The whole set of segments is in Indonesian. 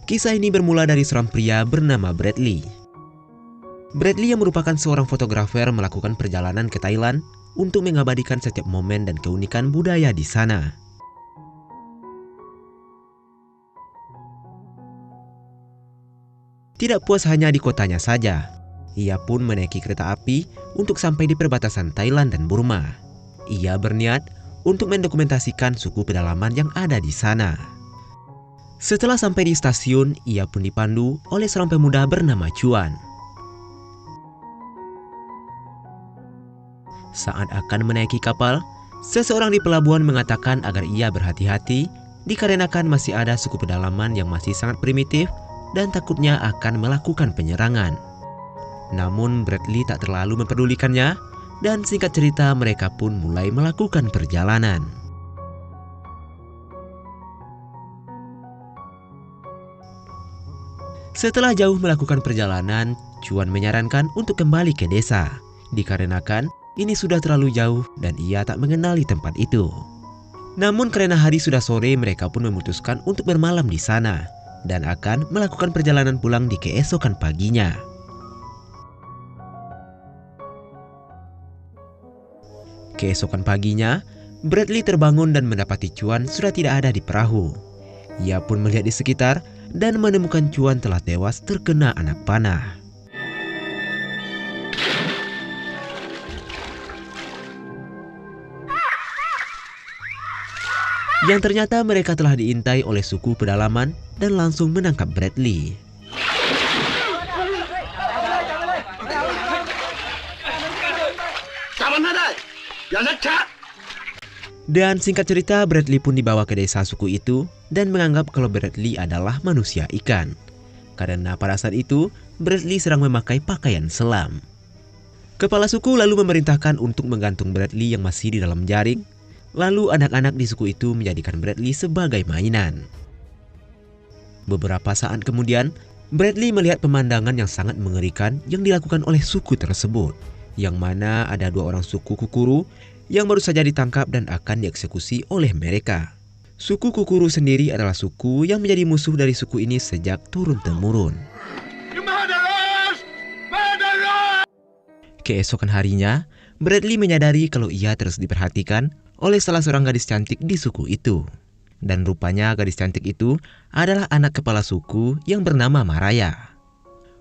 Kisah ini bermula dari seorang pria bernama Bradley. Bradley yang merupakan seorang fotografer melakukan perjalanan ke Thailand untuk mengabadikan setiap momen dan keunikan budaya di sana. Tidak puas hanya di kotanya saja, ia pun menaiki kereta api untuk sampai di perbatasan Thailand dan Burma. Ia berniat untuk mendokumentasikan suku pedalaman yang ada di sana. Setelah sampai di stasiun, ia pun dipandu oleh seorang pemuda bernama Chuan. Saat akan menaiki kapal, seseorang di pelabuhan mengatakan agar ia berhati-hati dikarenakan masih ada suku pedalaman yang masih sangat primitif dan takutnya akan melakukan penyerangan. Namun Bradley tak terlalu memperdulikannya dan singkat cerita mereka pun mulai melakukan perjalanan. Setelah jauh melakukan perjalanan, Chuan menyarankan untuk kembali ke desa, dikarenakan ini sudah terlalu jauh dan ia tak mengenali tempat itu. Namun karena hari sudah sore, mereka pun memutuskan untuk bermalam di sana dan akan melakukan perjalanan pulang di keesokan paginya. Keesokan paginya, Bradley terbangun dan mendapati Chuan sudah tidak ada di perahu. Ia pun melihat di sekitar dan menemukan Chuan telah tewas terkena anak panah. Yang ternyata mereka telah diintai oleh suku pedalaman dan langsung menangkap Bradley. Dan singkat cerita, Bradley pun dibawa ke desa suku itu dan menganggap kalau Bradley adalah manusia ikan. Karena pada saat itu, Bradley sedang memakai pakaian selam. Kepala suku lalu memerintahkan untuk menggantung Bradley yang masih di dalam jaring. Lalu anak-anak di suku itu menjadikan Bradley sebagai mainan. Beberapa saat kemudian, Bradley melihat pemandangan yang sangat mengerikan yang dilakukan oleh suku tersebut, yang mana ada 2 orang suku Kukuru yang baru saja ditangkap dan akan dieksekusi oleh mereka. Suku Kukuru sendiri adalah suku yang menjadi musuh dari suku ini sejak turun-temurun. Keesokan harinya, Bradley menyadari kalau ia terus diperhatikan oleh salah seorang gadis cantik di suku itu. Dan rupanya gadis cantik itu adalah anak kepala suku yang bernama Maraya.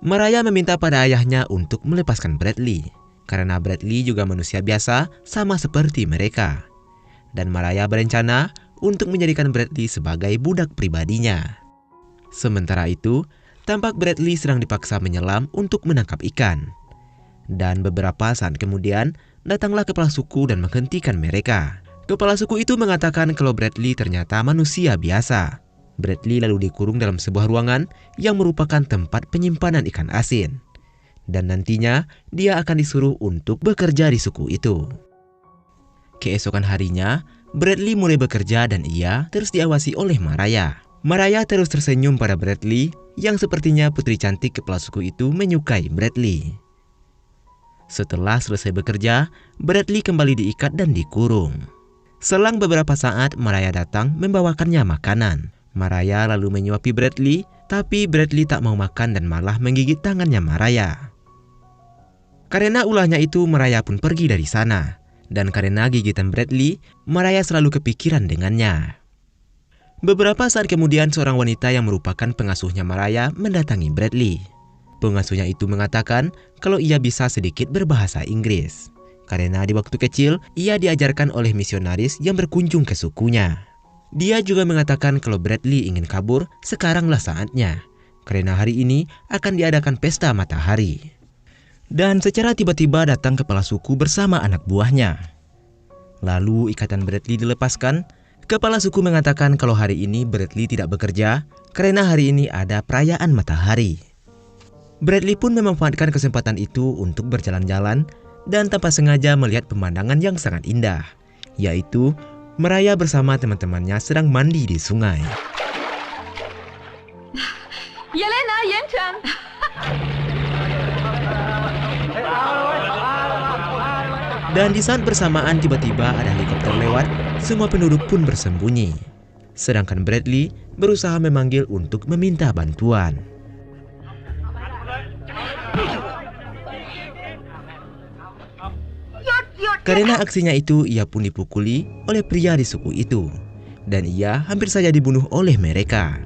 Maraya meminta pada ayahnya untuk melepaskan Bradley, karena Bradley juga manusia biasa sama seperti mereka. Dan Maraya berencana untuk menjadikan Bradley sebagai budak pribadinya. Sementara itu, tampak Bradley sedang dipaksa menyelam untuk menangkap ikan. Dan beberapa saat kemudian, datanglah kepala suku dan menghentikan mereka. Kepala suku itu mengatakan kalau Bradley ternyata manusia biasa. Bradley lalu dikurung dalam sebuah ruangan yang merupakan tempat penyimpanan ikan asin. Dan nantinya dia akan disuruh untuk bekerja di suku itu. Keesokan harinya, Bradley mulai bekerja dan ia terus diawasi oleh Maraya. Maraya terus tersenyum pada Bradley yang sepertinya putri cantik kepala suku itu menyukai Bradley. Setelah selesai bekerja, Bradley kembali diikat dan dikurung. Selang beberapa saat, Maraya datang membawakannya makanan. Maraya lalu menyuapi Bradley, tapi Bradley tak mau makan dan malah menggigit tangannya Maraya. Karena ulahnya itu, Maraya pun pergi dari sana. Dan karena gigitan Bradley, Maraya selalu kepikiran dengannya. Beberapa saat kemudian, seorang wanita yang merupakan pengasuhnya Maraya mendatangi Bradley. Pengasuhnya itu mengatakan kalau ia bisa sedikit berbahasa Inggris. Karena di waktu kecil, ia diajarkan oleh misionaris yang berkunjung ke sukunya. Dia juga mengatakan kalau Bradley ingin kabur, sekaranglah saatnya. Karena hari ini akan diadakan pesta matahari. Dan secara tiba-tiba datang kepala suku bersama anak buahnya. Lalu ikatan Bradley dilepaskan. Kepala suku mengatakan kalau hari ini Bradley tidak bekerja karena hari ini ada perayaan matahari. Bradley pun memanfaatkan kesempatan itu untuk berjalan-jalan dan tanpa sengaja melihat pemandangan yang sangat indah, yaitu Maraya bersama teman-temannya sedang mandi di sungai. Yelena, Yenchen. Dan di saat bersamaan tiba-tiba ada helikopter lewat, semua penduduk pun bersembunyi. Sedangkan Bradley berusaha memanggil untuk meminta bantuan. Karena aksinya itu, ia pun dipukuli oleh pria di suku itu, dan ia hampir saja dibunuh oleh mereka.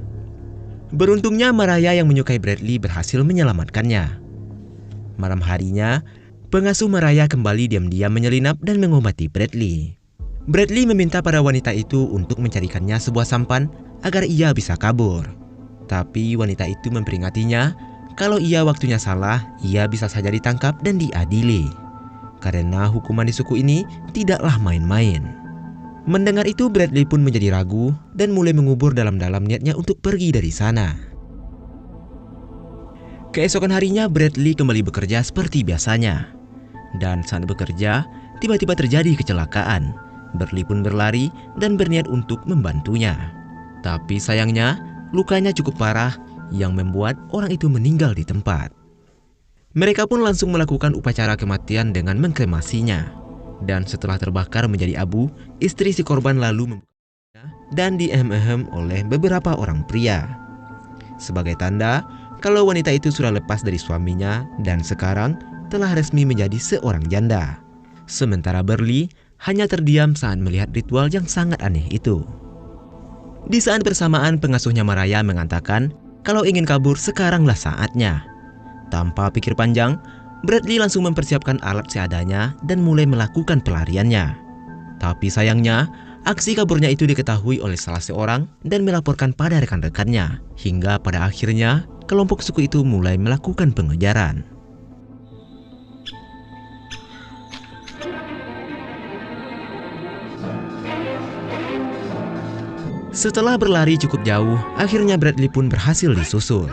Beruntungnya Mariah yang menyukai Bradley berhasil menyelamatkannya. Malam harinya, pengasuh Mariah kembali diam-diam menyelinap dan mengobati Bradley. Bradley meminta pada wanita itu untuk mencarikannya sebuah sampan agar ia bisa kabur. Tapi wanita itu memperingatinya kalau ia waktunya salah, ia bisa saja ditangkap dan diadili. Karena hukuman di suku ini tidaklah main-main. Mendengar itu, Bradley pun menjadi ragu dan mulai mengubur dalam-dalam niatnya untuk pergi dari sana. Keesokan harinya, Bradley kembali bekerja seperti biasanya. Dan saat bekerja, tiba-tiba terjadi kecelakaan. Bradley pun berlari dan berniat untuk membantunya. Tapi sayangnya, lukanya cukup parah yang membuat orang itu meninggal di tempat. Mereka pun langsung melakukan upacara kematian dengan mengkremasinya. Dan setelah terbakar menjadi abu, istri si korban lalu membukanya dan diehem-ehem oleh beberapa orang pria. Sebagai tanda kalau wanita itu sudah lepas dari suaminya dan sekarang telah resmi menjadi seorang janda. Sementara Bradley hanya terdiam saat melihat ritual yang sangat aneh itu. Di saat bersamaan, pengasuhnya Mariah mengatakan kalau ingin kabur sekaranglah saatnya. Tanpa pikir panjang, Bradley langsung mempersiapkan alat seadanya dan mulai melakukan pelariannya. Tapi sayangnya, aksi kaburnya itu diketahui oleh salah seorang dan melaporkan pada rekan-rekannya. Hingga pada akhirnya, kelompok suku itu mulai melakukan pengejaran. Setelah berlari cukup jauh, akhirnya Bradley pun berhasil disusul.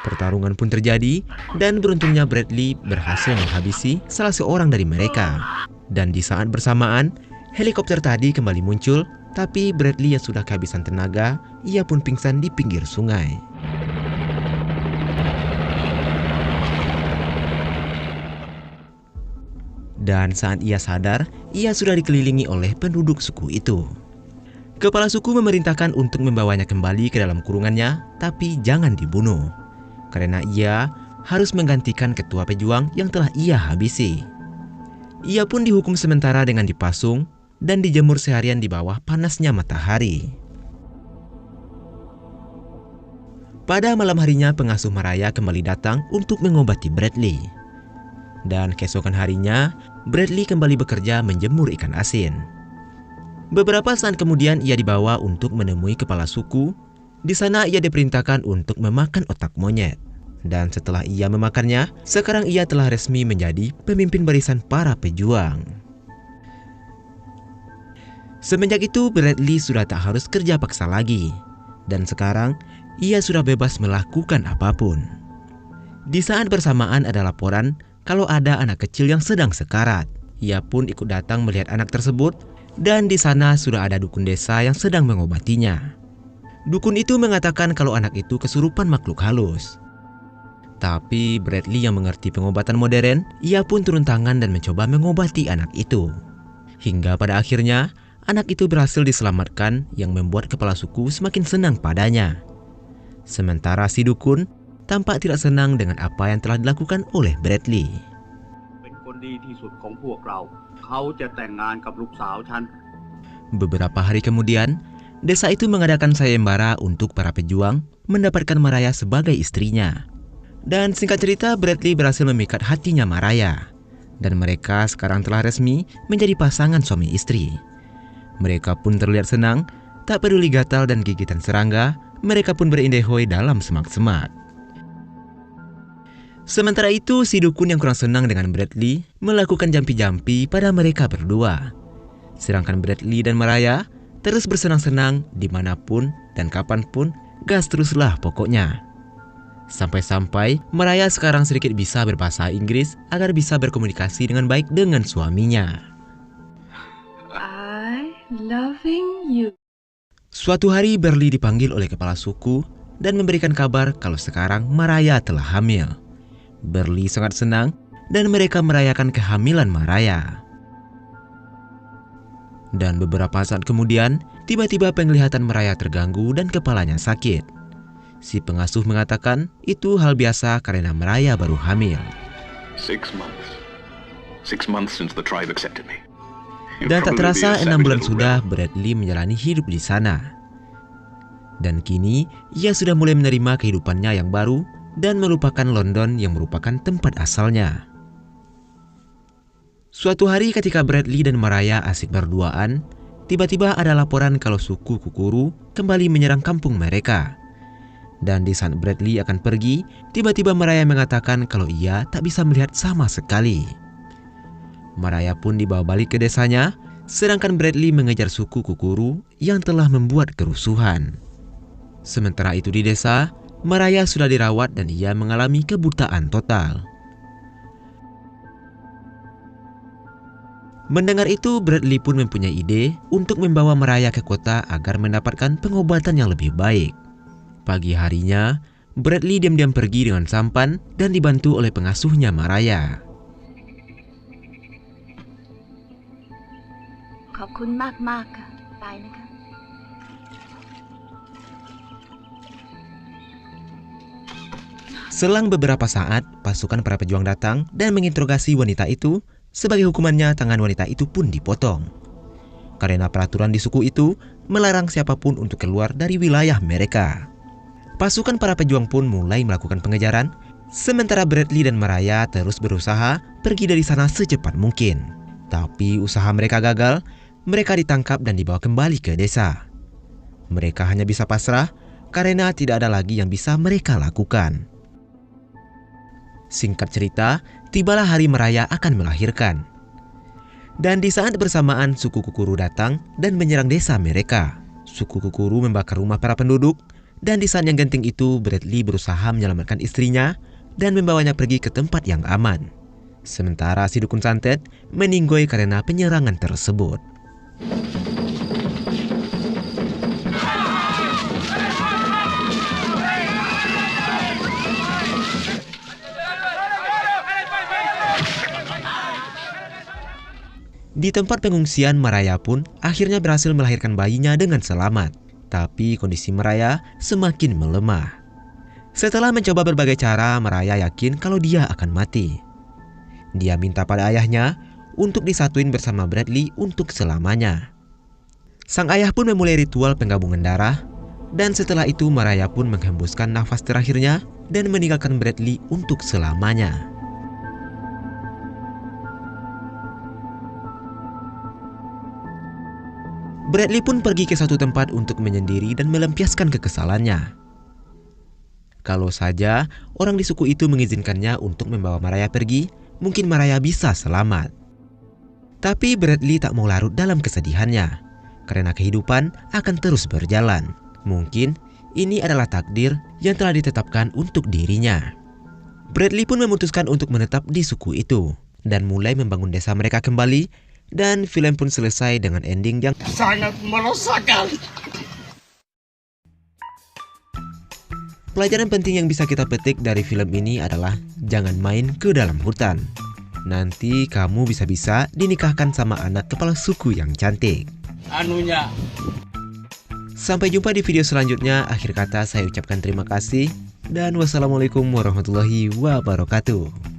Pertarungan pun terjadi dan beruntungnya Bradley berhasil menghabisi salah seorang dari mereka. Dan di saat bersamaan, helikopter tadi kembali muncul, tapi Bradley yang sudah kehabisan tenaga, ia pun pingsan di pinggir sungai. Dan saat ia sadar, ia sudah dikelilingi oleh penduduk suku itu. Kepala suku memerintahkan untuk membawanya kembali ke dalam kurungannya, tapi jangan dibunuh. Karena ia harus menggantikan ketua pejuang yang telah ia habisi. Ia pun dihukum sementara dengan dipasung dan dijemur seharian di bawah panasnya matahari. Pada malam harinya, pengasuh Mariah kembali datang untuk mengobati Bradley. Dan keesokan harinya, Bradley kembali bekerja menjemur ikan asin. Beberapa saat kemudian ia dibawa untuk menemui kepala suku. Di sana ia diperintahkan untuk memakan otak monyet. Dan setelah ia memakannya, sekarang ia telah resmi menjadi pemimpin barisan para pejuang. Semenjak itu Bradley sudah tak harus kerja paksa lagi. Dan sekarang ia sudah bebas melakukan apapun. Di saat bersamaan ada laporan kalau ada anak kecil yang sedang sekarat. Ia pun ikut datang melihat anak tersebut. Dan di sana sudah ada dukun desa yang sedang mengobatinya. Dukun itu mengatakan kalau anak itu kesurupan makhluk halus. Tapi Bradley yang mengerti pengobatan modern, ia pun turun tangan dan mencoba mengobati anak itu. Hingga pada akhirnya, anak itu berhasil diselamatkan yang membuat kepala suku semakin senang padanya. Sementara si dukun tampak tidak senang dengan apa yang telah dilakukan oleh Bradley. Beberapa hari kemudian, desa itu mengadakan sayembara untuk para pejuang mendapatkan Mariah sebagai istrinya. Dan singkat cerita, Bradley berhasil memikat hatinya Mariah. Dan mereka sekarang telah resmi menjadi pasangan suami istri. Mereka pun terlihat senang, tak peduli gatal dan gigitan serangga, mereka pun berindehoi dalam semak-semak. Sementara itu, si dukun yang kurang senang dengan Bradley melakukan jampi-jampi pada mereka berdua. Sedangkan Bradley dan Mariah terus bersenang-senang dimanapun dan kapanpun, gas teruslah pokoknya. Sampai-sampai Mariah sekarang sedikit bisa berbahasa Inggris agar bisa berkomunikasi dengan baik dengan suaminya. I loving you. Suatu hari Bradley dipanggil oleh kepala suku dan memberikan kabar kalau sekarang Mariah telah hamil. Bradley sangat senang dan mereka merayakan kehamilan Mariah. Dan beberapa saat kemudian, tiba-tiba penglihatan Mariah terganggu dan kepalanya sakit. Si pengasuh mengatakan itu hal biasa karena Mariah baru hamil. 6 months. 6 months since the tribe accepted me. Dan tak terasa 6 bulan sudah Bradley menjalani hidup di sana. Dan kini ia sudah mulai menerima kehidupannya yang baru dan melupakan London yang merupakan tempat asalnya. Suatu hari ketika Bradley dan Mariah asik berduaan, tiba-tiba ada laporan kalau suku Kukuru kembali menyerang kampung mereka. Dan di saat Bradley akan pergi, tiba-tiba Mariah mengatakan kalau ia tak bisa melihat sama sekali. Mariah pun dibawa balik ke desanya, sedangkan Bradley mengejar suku Kukuru yang telah membuat kerusuhan. Sementara itu di desa, Mariah sudah dirawat dan ia mengalami kebutaan total. Mendengar itu, Bradley pun mempunyai ide untuk membawa Mariah ke kota agar mendapatkan pengobatan yang lebih baik. Pagi harinya, Bradley diam-diam pergi dengan sampan dan dibantu oleh pengasuhnya Mariah. ขอบคุณมากๆค่ะไปนะคะ Selang beberapa saat, pasukan para pejuang datang dan menginterogasi wanita itu. Sebagai hukumannya, tangan wanita itu pun dipotong. Karena peraturan di suku itu melarang siapapun untuk keluar dari wilayah mereka. Pasukan para pejuang pun mulai melakukan pengejaran, sementara Bradley dan Mariah terus berusaha pergi dari sana secepat mungkin. Tapi usaha mereka gagal, mereka ditangkap dan dibawa kembali ke desa. Mereka hanya bisa pasrah karena tidak ada lagi yang bisa mereka lakukan. Singkat cerita, tibalah hari Mariah akan melahirkan. Dan di saat bersamaan suku Kukuru datang dan menyerang desa mereka. Suku Kukuru membakar rumah para penduduk, dan di saat yang genting itu Bradley berusaha menyelamatkan istrinya dan membawanya pergi ke tempat yang aman. Sementara si dukun santet meninggoy karena penyerangan tersebut. Di tempat pengungsian, Mariah pun akhirnya berhasil melahirkan bayinya dengan selamat. Tapi kondisi Mariah semakin melemah. Setelah mencoba berbagai cara, Mariah yakin kalau dia akan mati. Dia minta pada ayahnya untuk disatuin bersama Bradley untuk selamanya. Sang ayah pun memulai ritual penggabungan darah, dan setelah itu Mariah pun menghembuskan nafas terakhirnya dan meninggalkan Bradley untuk selamanya. Bradley pun pergi ke suatu tempat untuk menyendiri dan melampiaskan kekesalannya. Kalau saja orang di suku itu mengizinkannya untuk membawa Mariah pergi, mungkin Mariah bisa selamat. Tapi Bradley tak mau larut dalam kesedihannya, karena kehidupan akan terus berjalan. Mungkin ini adalah takdir yang telah ditetapkan untuk dirinya. Bradley pun memutuskan untuk menetap di suku itu dan mulai membangun desa mereka kembali. Dan film pun selesai dengan ending yang sangat meresahkan. Pelajaran penting yang bisa kita petik dari film ini adalah jangan main ke dalam hutan. Nanti kamu bisa-bisa dinikahkan sama anak kepala suku yang cantik. Sampai jumpa di video selanjutnya. Akhir kata saya ucapkan terima kasih dan wassalamualaikum warahmatullahi wabarakatuh.